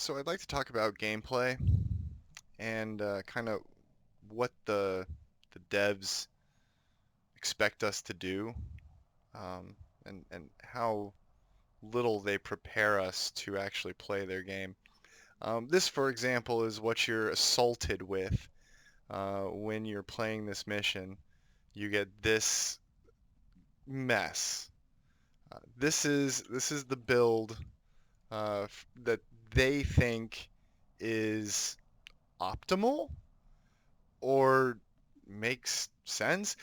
So I'd like to talk about gameplay and kind of what the devs expect us to do, um, and how little they prepare us to actually play their game. This, for example, is what you're assaulted with when you're playing this mission. You get this mess. This is the build that they think is optimal or makes sense.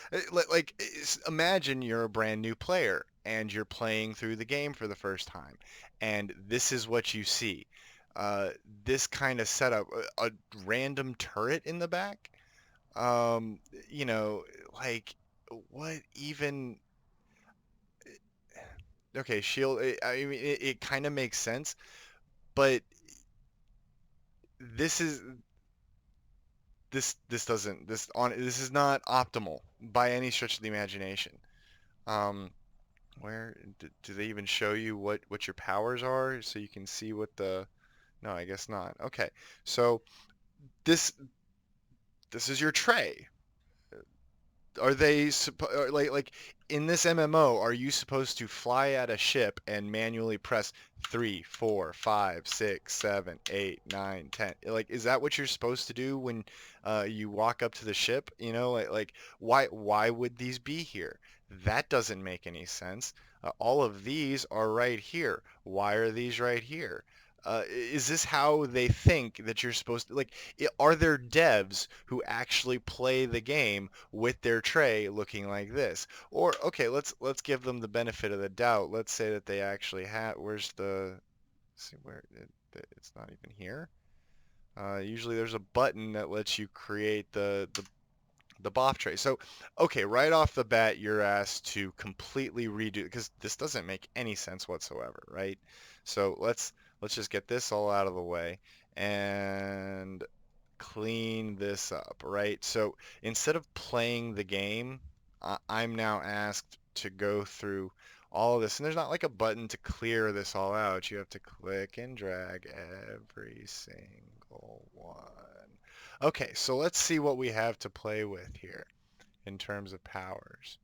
Imagine you're a brand new player and you're playing through the game for the first time, and this is what you see. Uh, this kind of setup, a random turret in the back. Um, you know, like what even? Okay, shield. I mean, it kind of makes sense, but this is this doesn't this is not optimal by any stretch of the imagination. Um, where do they even show you what your powers are so you can see what the no, I guess not. Okay. So this this is your tray. Are they like in this MMO, are you supposed to fly at a ship and manually press 3, 4, 5, 6, 7, 8, 9, 10? Like, is that what you're supposed to do when you walk up to the ship? Like why would these be here? That doesn't make any sense. All of these are right here. Why are these right here? Is this how they think that you're supposed to like? Are there devs who actually play the game with their tray looking like this? Or okay, let's give them the benefit of the doubt. Let's say that they actually have. Where's the? See where it's not even here. Usually there's a button that lets you create the BOF tray. So, okay, right off the bat, you're asked to completely redo because this doesn't make any sense whatsoever, right? So let's just get this all out of the way and clean this up, right? So instead of playing the game, I'm now asked to go through all of this. And there's not like a button to clear this all out. You have to click and drag every single one. Okay, so let's see what we have to play with here in terms of powers.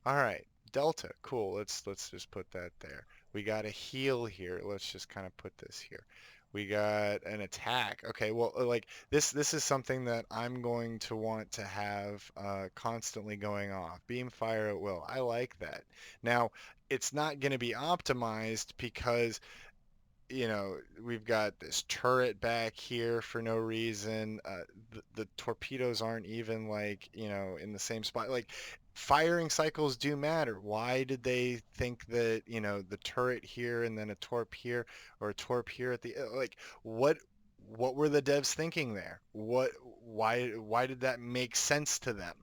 All right, Delta, cool. Let's just put that there. We got a heal here. Let's just kind of put this here. We got an attack. Okay, well, like this is something that I'm going to want to have constantly going off. Beam fire at will. I like that. Now, it's not going to be optimized because we've got this turret back here for no reason. The torpedoes aren't even like, in the same spot. Like, firing cycles do matter. Why did they think that, the turret here and then a torp here or a torp here at the, like, what were the devs thinking there? Why did that make sense to them?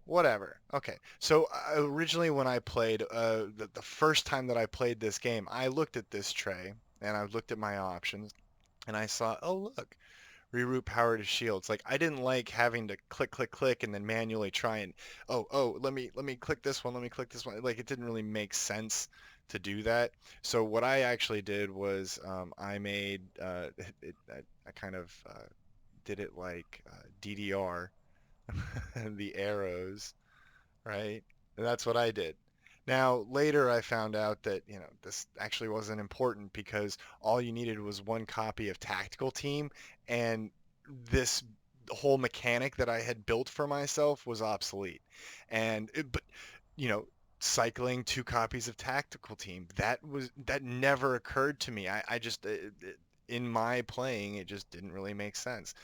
Whatever. Okay. So originally when I played, the first time that I played this game, I looked at this tray and I looked at my options and I saw, oh look, reroute power to shields. Like I didn't like having to click, click, click and then manually try and, oh, let me click this one, let me click this one. Like it didn't really make sense to do that. So what I actually did was I made I kind of did it like DDR, the arrows, right? And that's what I did. Now, later I found out that, this actually wasn't important because all you needed was one copy of Tactical Team, and this whole mechanic that I had built for myself was obsolete. But, you know, cycling two copies of Tactical Team, that never occurred to me. I just, in my playing, it just didn't really make sense.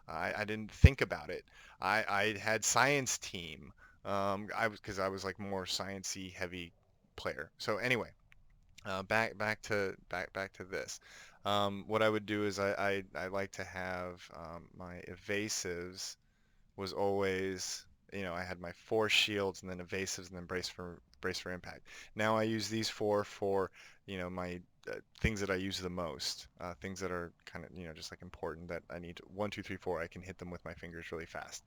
I didn't think about it. I had Science Team. Because I was like more sciencey heavy player. So anyway, back to this. What I would do is I like to have my evasives was always, I had my four shields and then evasives and then brace for impact. Now I use these four for, my things that I use the most, things that are kind of, just like important that I need to, one, two, three, four. I can hit them with my fingers really fast.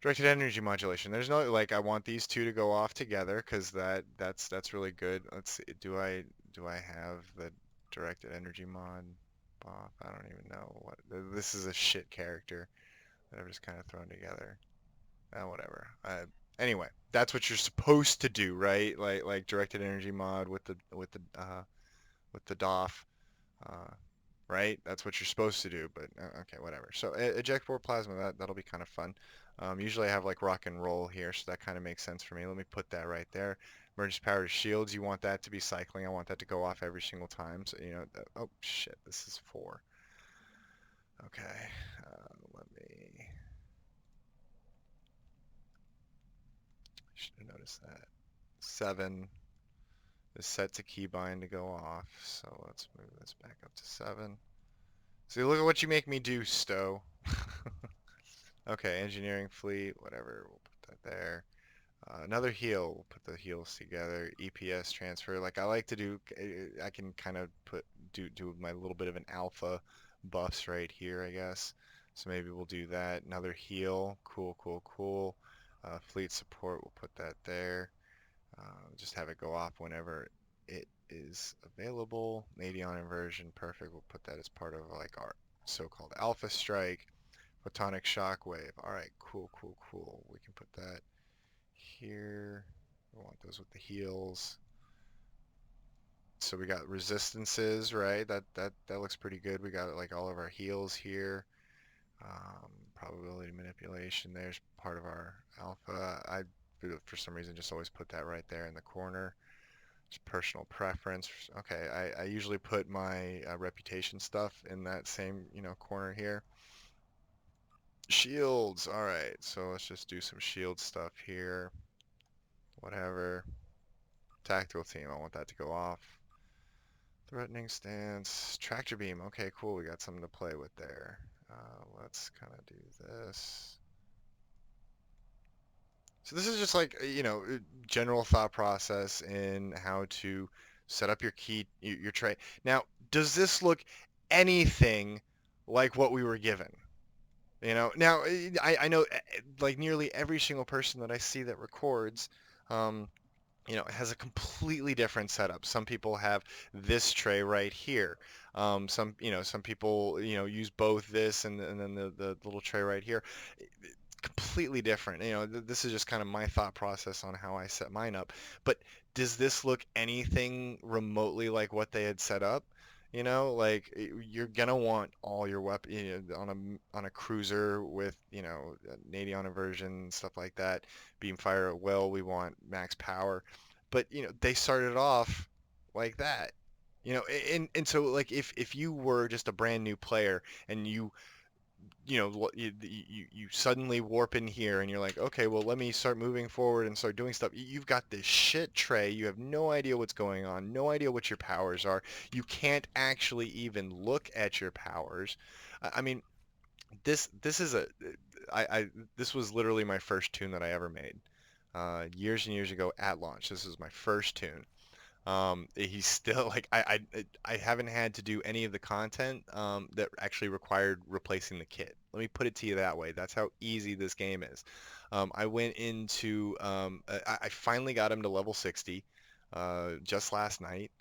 Directed energy modulation. There's no like I want these two to go off together because that's really good. Let's see. Do I have the directed energy mod? off. I don't even know what. This is a shit character that I've just kind of thrown together. Whatever. Anyway, that's what you're supposed to do, right? Like directed energy mod with the DOF, uh, right? That's what you're supposed to do. But okay, whatever. So ejectable plasma, that'll be kind of fun. Usually I have like rock and roll here, so that kind of makes sense for me. Let me put that right there. Emergency power to shields. You want that to be cycling. I want that to go off every single time. So oh shit, this is 4. Okay, let me. Should have noticed that. 7 is set to keybind to go off. So let's move this back up to 7. See, look at what you make me do, Stowe. Okay, engineering fleet, whatever. We'll put that there. Another heal. We'll put the heals together. EPS transfer. Like I like to do. I can kind of do my little bit of an alpha buffs right here, I guess. So maybe we'll do that. Another heal. Cool, cool, cool. Fleet support. We'll put that there. Just have it go off whenever it is available. Nadion inversion, perfect. We'll put that as part of like our so-called alpha strike. Photonic shockwave. All right, cool, cool, cool. We can put that here. We want those with the heals. So we got resistances, right? That looks pretty good. We got like all of our heals here. Probability manipulation. There's part of our alpha. I for some reason just always put that right there in the corner. Just personal preference. Okay, I usually put my reputation stuff in that same, corner here. Shields. All right, so let's just do some shield stuff here. Whatever. Tactical team. I want that to go off. Threatening stance. Tractor beam. Okay, cool. We got something to play with there. Let's kind of do this. So this is just like, general thought process in how to set up your key, your tray. Now, does this look anything like what we were given? Now I know like nearly every single person that I see that records, um, has a completely different setup. Some people have this tray right here. Some people, use both this and then the little tray right here. Completely different. This is just kind of my thought process on how I set mine up. But does this look anything remotely like what they had set up? Like you're gonna want all your weapon on a cruiser with Nadion inversion stuff like that. Beam fire at will. We want max power, but they started off like that. And so like if you were just a brand new player and you suddenly warp in here and you're like, okay, well, let me start moving forward and start doing stuff. You've got this shit tray. You have no idea what's going on, no idea what your powers are. You can't actually even look at your powers. I mean, this is this was literally my first tune that I ever made. Years and years ago at launch. This is my first tune. He's still like I haven't had to do any of the content that actually required replacing the kit. Let me put it to you that way. That's how easy this game is. I went into I finally got him to level 60 just last night.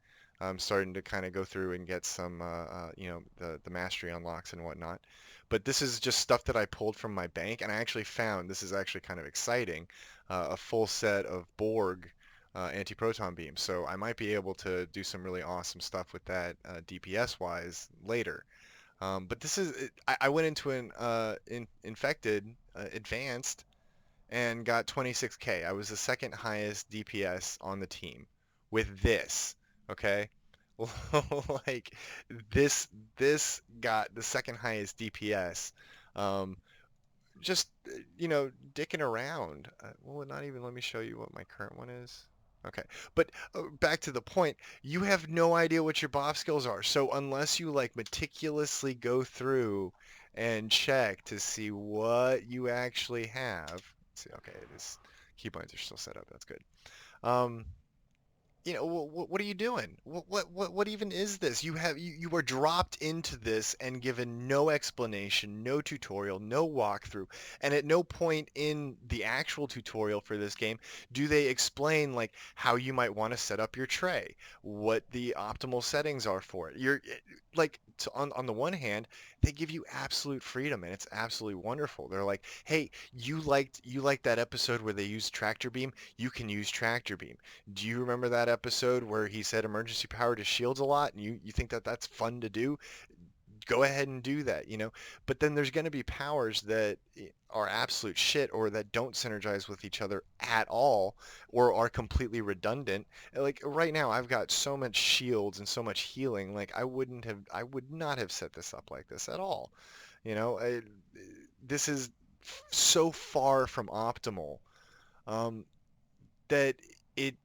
I'm starting to kind of go through and get some the mastery unlocks and whatnot. But this is just stuff that I pulled from my bank, and I actually found this is actually kind of exciting, a full set of Borg anti-proton beams. So I might be able to do some really awesome stuff with that DPS wise later. But this is I went into an infected advanced and got 26K. I was the second highest DPS on the team with this. Okay. Like this got the second highest DPS. Um, just dicking around. Well, not even let me show you what my current one is. Okay, but back to the point, you have no idea what your buff skills are. So unless you like meticulously go through and check to see what you actually have. Let's see, okay, it is keybinds are still set up. That's good. Um, what are you doing? What even is this? You are dropped into this and given no explanation, no tutorial, no walkthrough, and at no point in the actual tutorial for this game do they explain like how you might want to set up your tray, what the optimal settings are for it. On the one hand, they give you absolute freedom and it's absolutely wonderful. They're like, "Hey, you liked that episode where they used tractor beam? You can use tractor beam. Do you remember that episode where he said emergency power to shields a lot and you think that that's fun to do? Go ahead and do that. But then there's going to be powers that are absolute shit or that don't synergize with each other at all or are completely redundant. Like right now I've got so much shields and so much healing. Like I would not have set this up like this at all. You know, I, this is so far from optimal um, that it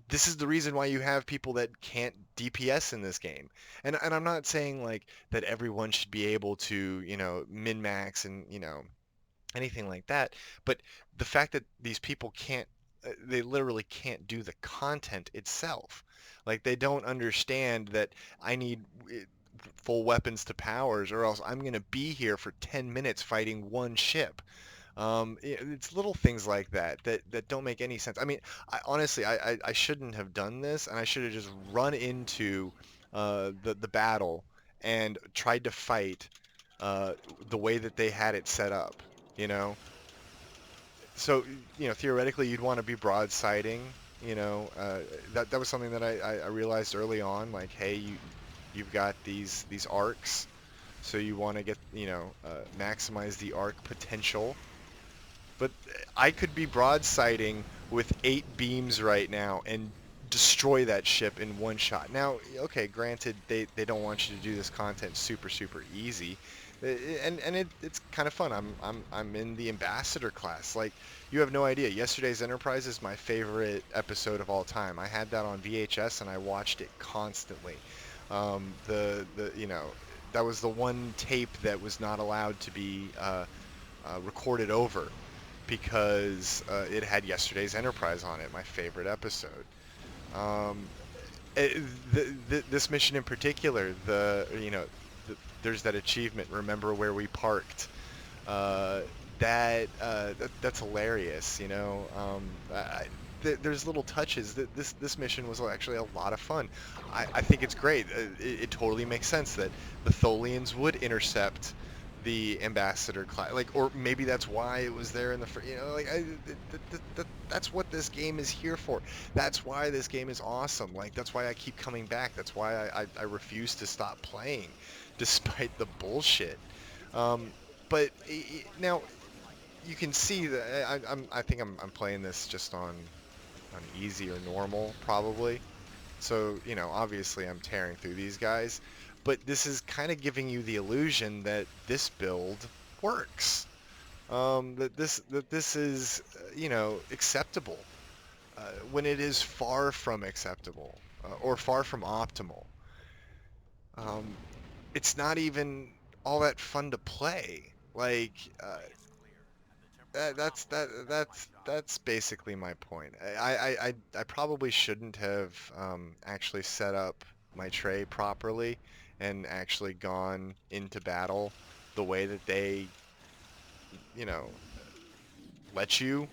this is the reason why you have people that can't DPS in this game. And I'm not saying like that everyone should be able to, min-max and, anything like that, but the fact that these people can't they literally can't do the content itself. Like they don't understand that I need full weapons to powers or else I'm going to be here for 10 minutes fighting one ship. It's little things like that don't make any sense. I mean, honestly, I shouldn't have done this, and I should have just run into the battle and tried to fight uh, the way that they had it set up. You know, so theoretically, you'd want to be broadsiding. That was something that I realized early on. Like, hey, you've got these arcs, so you want to get maximize the arc potential. But I could be broadsiding with 8 beams right now and destroy that ship in one shot. Now, okay, granted, they don't want you to do this content super, super easy. It's kind of fun. I'm in the ambassador class. Like, you have no idea. Yesterday's Enterprise is my favorite episode of all time. I had that on VHS and I watched it constantly. That was the one tape that was not allowed to be recorded over because it had yesterday's Enterprise on it, my favorite episode. Um, this mission in particular, there's that achievement. Remember where we parked? Uh, that's hilarious. There's little touches. This mission was actually a lot of fun. I think it's great. It totally makes sense that the Tholians would intercept the ambassador class, like, or maybe that's why it was there in the first. Like that's what this game is here for. That's why this game is awesome. Like that's why I keep coming back. That's why I refuse to stop playing, despite the bullshit. Um, but now you can see that I think I'm playing this just on easy or normal probably. So, obviously I'm tearing through these guys, but this is kind of giving you the illusion that this build works. That this is, acceptable, when it is far from acceptable, or far from optimal. Um, it's not even all that fun to play. Like, that's basically my point. I probably shouldn't have actually set up my tray properly and actually gone into battle the way that they, you know, let you.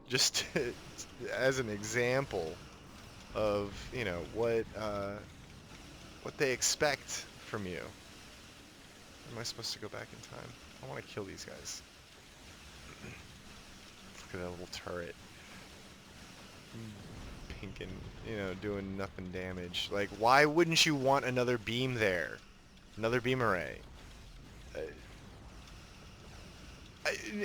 Just as an example of, what they expect from you. Am I supposed to go back in time? I want to kill these guys. Look at that little turret. Pink and, doing nothing damage. Like, why wouldn't you want another beam there? Another beam array. Uh,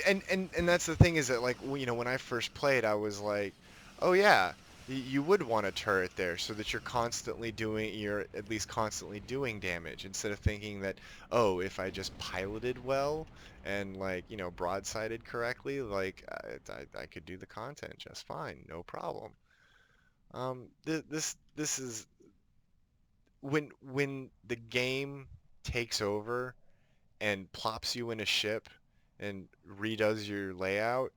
and that's the thing is that, like, when I first played, I was like, oh yeah, you would want a turret there so that you're at least constantly doing damage instead of thinking that, oh, if I just piloted well and, like, broadsided correctly, like, I could do the content just fine, no problem. This is when the game takes over and plops you in a ship and redoes your layout.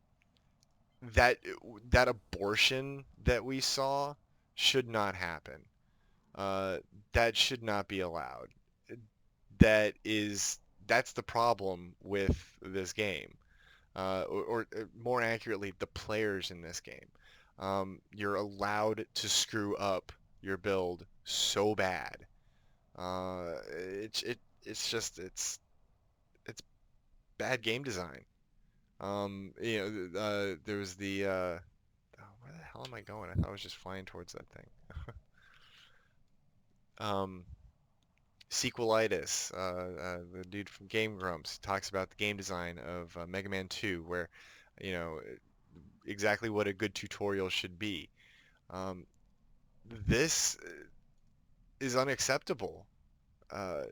that that abortion that we saw should not happen. Uh, that should not be allowed. That is that's the problem with this game, or more accurately, the players in this game. You're allowed to screw up your build so bad. It's just it's bad game design. There was the oh, where the hell am I going? I thought I was just flying towards that thing. Um, Sequelitis, the dude from Game Grumps, talks about the game design of Mega Man 2, where, you know, exactly what a good tutorial should be. Um, this is unacceptable. Uh,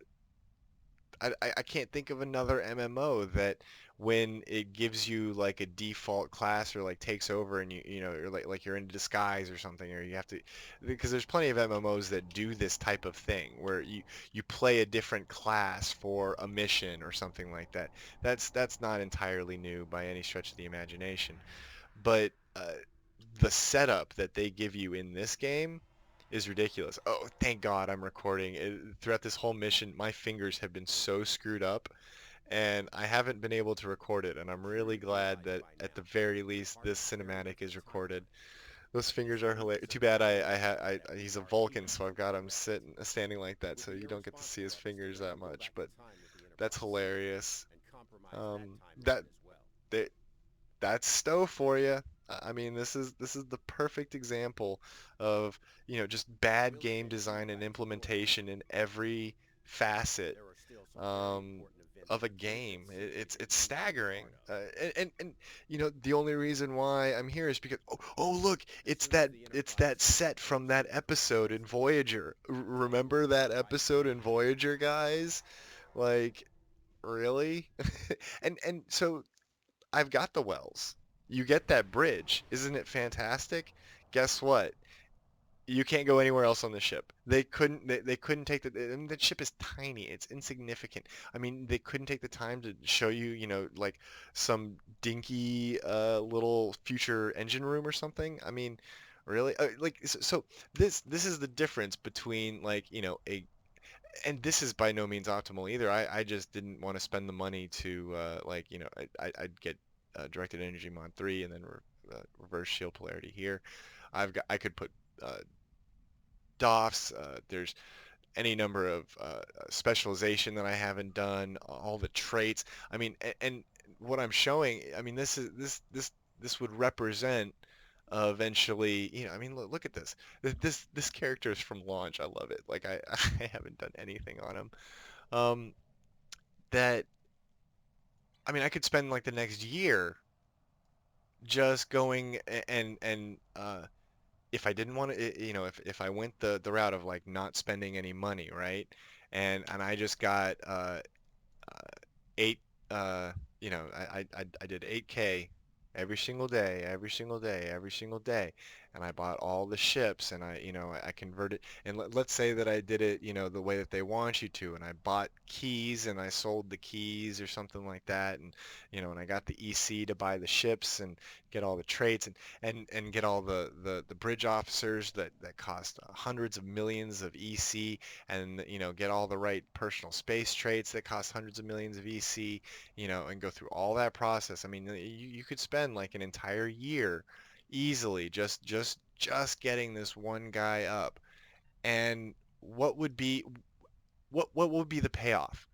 I can't think of another MMO that when it gives you like a default class or like takes over and you know, or like you're in disguise or something, or you have to, because there's plenty of MMOs that do this type of thing where you play a different class for a mission or something like that. That's not entirely new by any stretch of the imagination, but the setup that they give you in this game is ridiculous. Oh, thank God I'm recording. Throughout this whole mission, my fingers have been so screwed up, and I haven't been able to record it. And I'm really glad that at the very least this cinematic is recorded. Those fingers are hilarious. Too bad he's a Vulcan, so I've got him standing like that, so you don't get to see his fingers that much. But that's hilarious. That they, that's Stowe for you. I mean, this is the perfect example of, just bad game design and implementation in every facet um, of a game. It's staggering. And the only reason why I'm here is because oh look, it's that set from that episode in Voyager. Remember that episode in Voyager, guys? Like, really? And so I've got the wells. You get that bridge. Isn't it fantastic? Guess what? You can't go anywhere else on the ship. They couldn't take and the ship is tiny. It's insignificant. I mean, they couldn't take the time to show you, like some dinky little future engine room or something. I mean, really? Like so this is the difference between like, and this is by no means optimal either. I just didn't want to spend the money to like I'd get directed energy mod 3 and then reverse shield polarity here. I could put uh, DOFs. There's any number of specialization that I haven't done. All the traits. I mean, and what I'm showing. I mean, this would represent eventually, I mean, look at this. This character is from launch. I love it. Like I haven't done anything on him. Um, that I mean, I could spend like the next year just going and if I didn't want to, if I went the route of like not spending any money, right? And I just got eight, uh, I did 8K every single day, every single day, every single day, and I bought all the ships, and I converted, and let's say that I did it, the way that they want you to, and I bought keys and I sold the keys or something like that, and I got the EC to buy the ships and get all the traits and get all the bridge officers that cost hundreds of millions of EC, and get all the right personal space traits that cost hundreds of millions of EC, and go through all that process. I mean, you could spend like an entire year easily just getting this one guy up. And what would be what would be the payoff?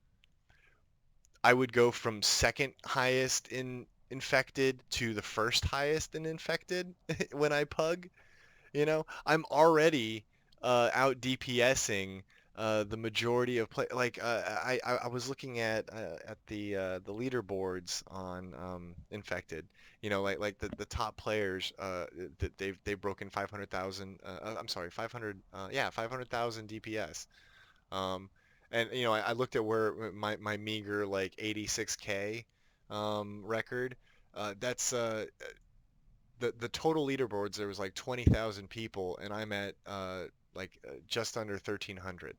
I would go from second highest in infected to the first highest in infected when I pug. I'm already out DPSing the majority of play. Like I was looking at the leaderboards on Infected. Like the top players that they've broken 500,000. I'm sorry, 500. Yeah, 500,000 DPS. Um, and I looked at where my meager like 86K record. That's the total leaderboards, there was like 20,000 people, and I'm at just under 1,300.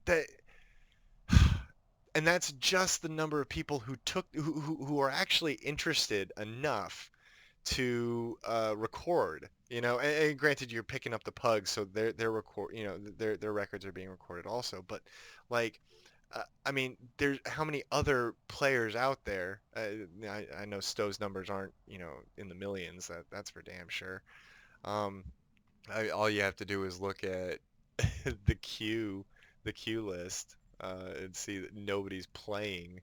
That and that's just the number of people who are actually interested enough to record. And granted, you're picking up the pugs, so their records are being recorded also. But like, I mean, there's how many other players out there? I know Stowe's numbers aren't in the millions. That's for damn sure. Um, all you have to do is look at the queue, the queue list, and see that nobody's playing,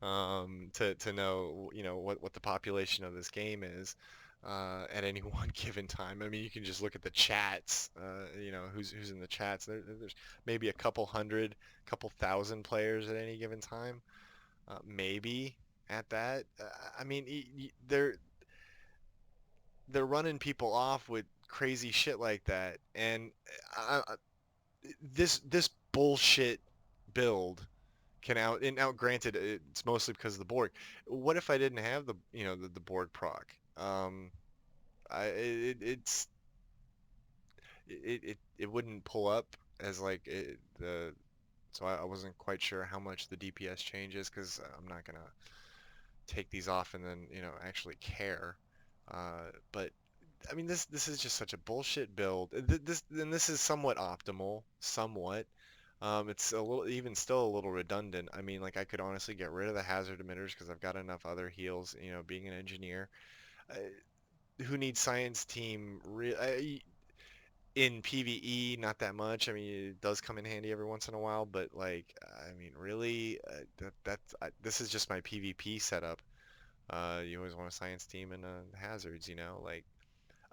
to know what the population of this game is at any one given time. I mean, you can just look at the chats. Who's in the chats. There's maybe a couple hundred, couple thousand players at any given time, maybe at that. I mean, they're running people off with crazy shit like that, and this bullshit build can granted, it's mostly because of the Borg. What if I didn't have the Borg proc? I it wouldn't pull up as like the so I wasn't quite sure how much the DPS changes because I'm not gonna take these off and then actually care. But I mean, this is just such a bullshit build. This is somewhat optimal, somewhat. It's a little, even still a little redundant. I mean, like I could honestly get rid of the hazard emitters because I've got enough other heals. Being an engineer, who needs science team? In PvE, not that much. I mean, it does come in handy every once in a while, but like, I mean, really, this is just my PvP setup. You always want a science team and hazards, like.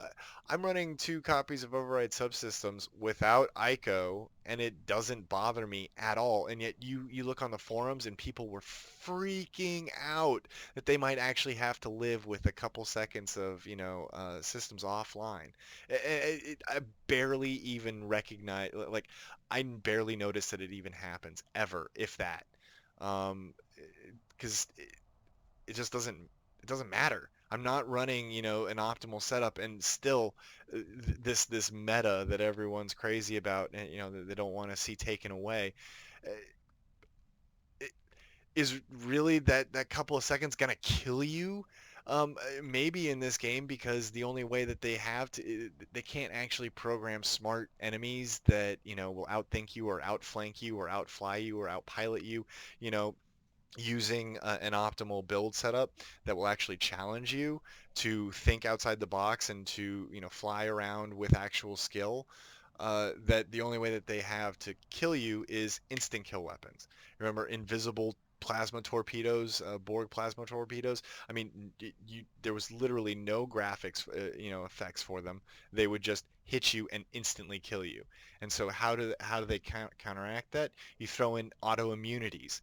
Uh, I'm running 2 copies of override subsystems without ICO, and it doesn't bother me at all. And yet you look on the forums, and people were freaking out that they might actually have to live with a couple seconds of systems offline. I barely even recognize, like, I barely notice that it even happens ever, if that. Because it just doesn't matter. I'm not running, an optimal setup, and still this meta that everyone's crazy about, and that they don't want to see taken away, uh, is really that couple of seconds gonna kill you? Maybe in this game, because the only way that they have to, they can't actually program smart enemies that will outthink you or outflank you or outfly you or outpilot you. You know, using an optimal build setup that will actually challenge you to think outside the box and to fly around with actual skill. That the only way that they have to kill you is instant kill weapons. Remember invisible plasma torpedoes, Borg plasma torpedoes? I mean, there was literally no graphics, effects for them. They would just hit you and instantly kill you. And so how do they counteract that? You throw in auto immunities.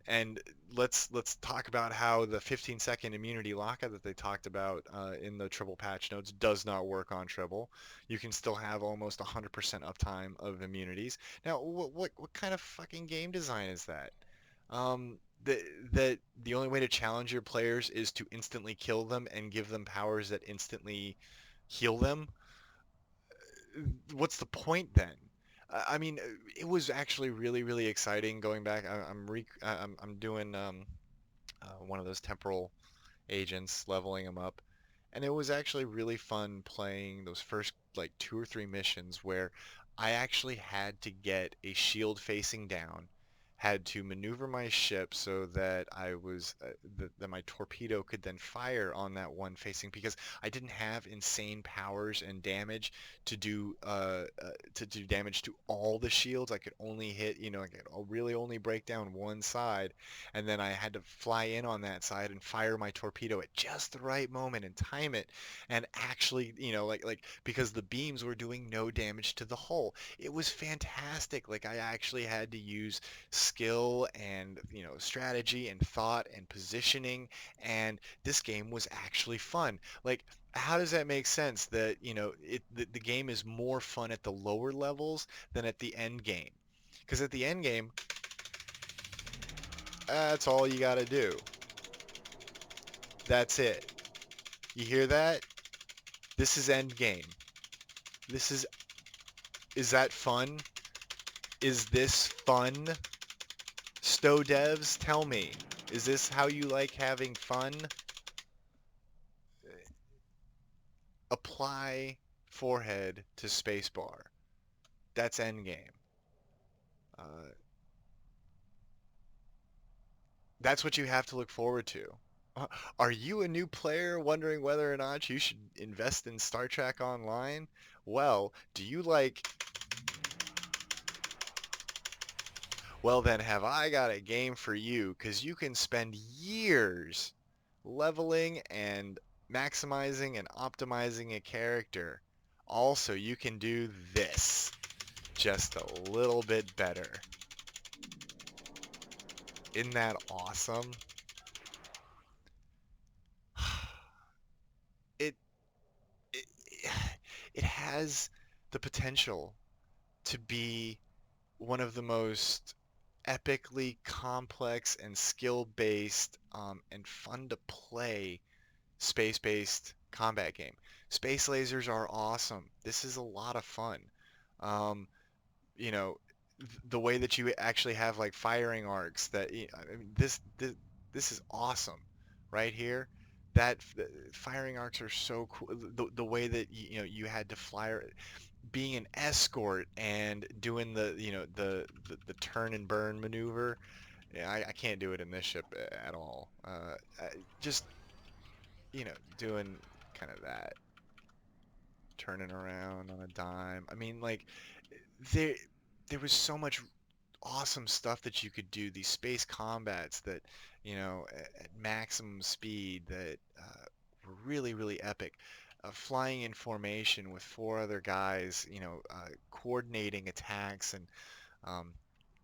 And let's talk about how the 15-second immunity lockout that they talked about in the triple patch notes does not work on triple. You can still have almost 100% uptime of immunities. Now, what kind of fucking game design is that? That the only way to challenge your players is to instantly kill them and give them powers that instantly heal them. What's the point then? I mean, it was actually really, really exciting going back. I'm doing one of those temporal agents, leveling them up, and it was actually really fun playing those first like 2 or 3 missions where I actually had to get a shield facing down, had to maneuver my ship so that that my torpedo could then fire on that one facing, because I didn't have insane powers and damage to do damage to all the shields. I could only hit, I could really only break down one side, and then I had to fly in on that side and fire my torpedo at just the right moment and time it, and actually, like because the beams were doing no damage to the hull. It was fantastic. Like I actually had to use skill and strategy and thought and positioning, and this game was actually fun. Like, how does that make sense that the game is more fun at the lower levels than at the end game? Because at the end game, that's all you got to do. That's it. You hear that? This is end game. This is that fun? Is this fun? Stowe devs, tell me, is this how you like having fun? Apply forehead to spacebar. That's endgame. Uh, that's what you have to look forward to. Are you a new player wondering whether or not you should invest in Star Trek Online? Well, do you like... Well, then have I got a game for you, because you can spend years leveling and maximizing and optimizing a character. Also, you can do this just a little bit better. Isn't that awesome? It, it, it has the potential to be one of the most epically complex and skill-based and fun to play space-based combat game. Space lasers are awesome. This is a lot of fun. Um, you know, the way that you actually have like firing arcs that I mean, this is awesome right here. That firing arcs are so cool. The way that you had to fly being an escort and doing the turn and burn maneuver. Yeah, I can't do it in this ship at all. Just doing kind of that, turning around on a dime. I mean, like there there was so much awesome stuff that you could do. These space combats that at maximum speed that were really really epic. Flying in formation with four other guys, coordinating attacks and um,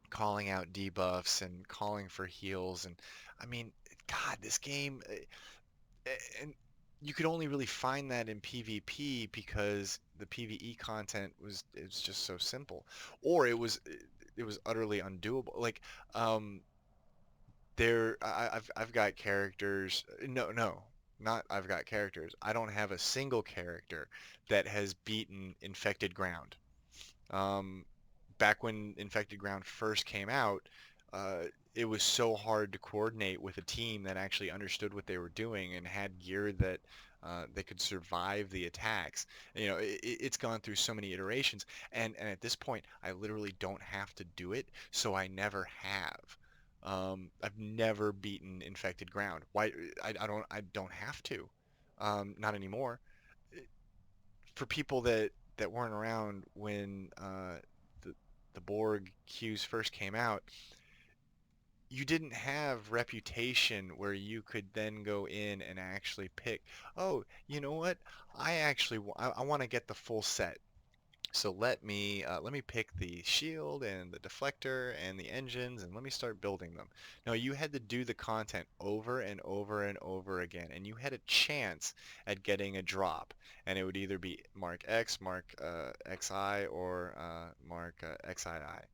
calling out debuffs and calling for heals. And I mean, God, this game, and you could only really find that in PvP because the PvE content was just so simple, or it was utterly undoable. Like, um, I've got characters. No, no, not I've got characters. I don't have a single character that has beaten Infected Ground. Um, Back when Infected Ground first came out, it was so hard to coordinate with a team that actually understood what they were doing and had gear that they could survive the attacks. It's gone through so many iterations, and at this point, I literally don't have to do it, so I never have. I've never beaten Infected Ground. Why? I don't have to. Not anymore. For people that weren't around when the the Borg cues first came out, you didn't have reputation where you could then go in and actually pick, oh, you know what? I want to get the full set. So let me pick the shield and the deflector and the engines and let me start building them. No, you had to do the content over and over and over again, and you had a chance at getting a drop, and it would either be Mark X, Mark XI, or Mark XII.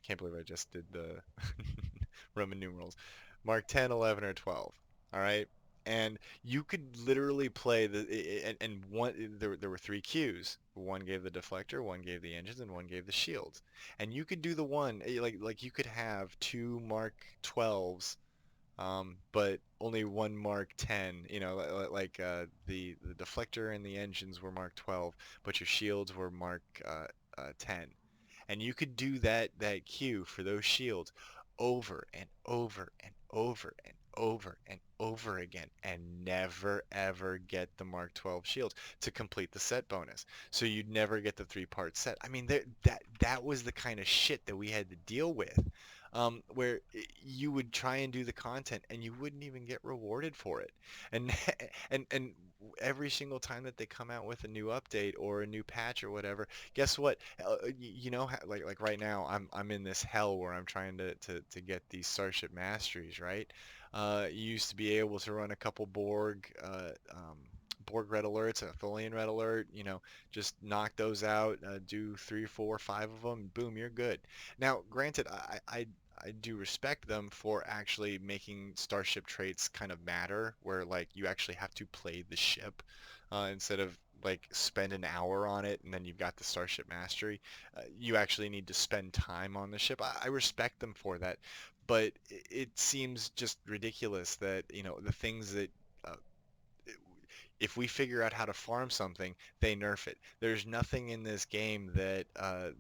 Can't believe I just did the Roman numerals. Mark 10, 11, or 12. All right. And you could literally play and one there were three cues. One gave the deflector, one gave the engines, and one gave the shields. And you could do the one like you could have two Mark 12s, but only one Mark 10. Like the deflector and the engines were Mark 12, but your shields were Mark 10. And you could do that queue for those shields over and over and over and over and over again and never ever get the Mark 12 shields to complete the set bonus. So you'd never get the three-part set. I mean, that was the kind of shit that we had to deal with. Where you would try and do the content and you wouldn't even get rewarded for it. And and every single time that they come out with a new update or a new patch or whatever, guess what? Like right now, I'm in this hell where I'm trying to get these Starship Masteries, right? You used to be able to run a couple Borg red alerts, a Tholian red alert, just knock those out, do three, four, five of them, boom, you're good. Now, granted, I do respect them for actually making starship traits kind of matter, where like you actually have to play the ship instead of like spend an hour on it and then you've got the Starship Mastery. You actually need to spend time on the ship. I respect them for that, but it seems just ridiculous that, the things that uh, if we figure out how to farm something, they nerf it. There's nothing in this game that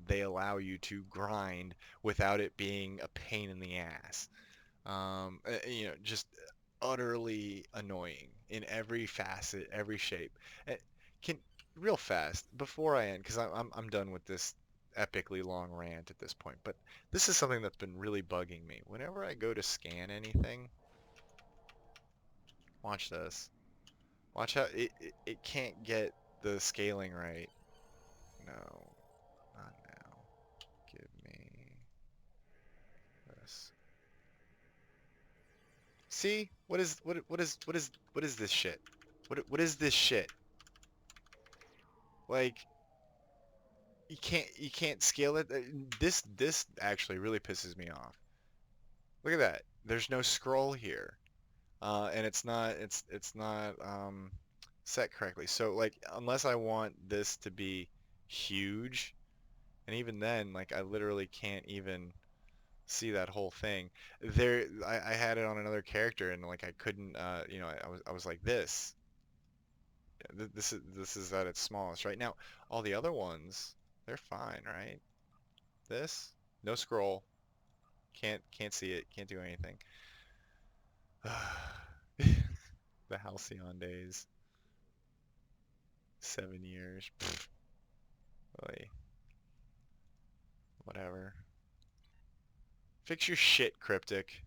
they allow you to grind without it being a pain in the ass. Just utterly annoying in every facet, every shape. Eh, Can real fast before I end, because I'm done with this epically long rant at this point. But this is something that's been really bugging me. Whenever I go to scan anything, watch this. Watch how it can't get the scaling right. No, not now. Give me this. See? What is this shit? What is this shit? Like you can't scale it. This actually really pisses me off. Look at that. There's no scroll here. And it's not set correctly. So like unless I want this to be huge, and even then like I literally can't even see that whole thing. I had it on another character and like I couldn't I was like this. This is at its smallest right now. All the other ones, they're fine, right? This, no scroll, can't see it, can't do anything. The Halcyon days, 7 years. Oy, whatever. Fix your shit, Cryptic.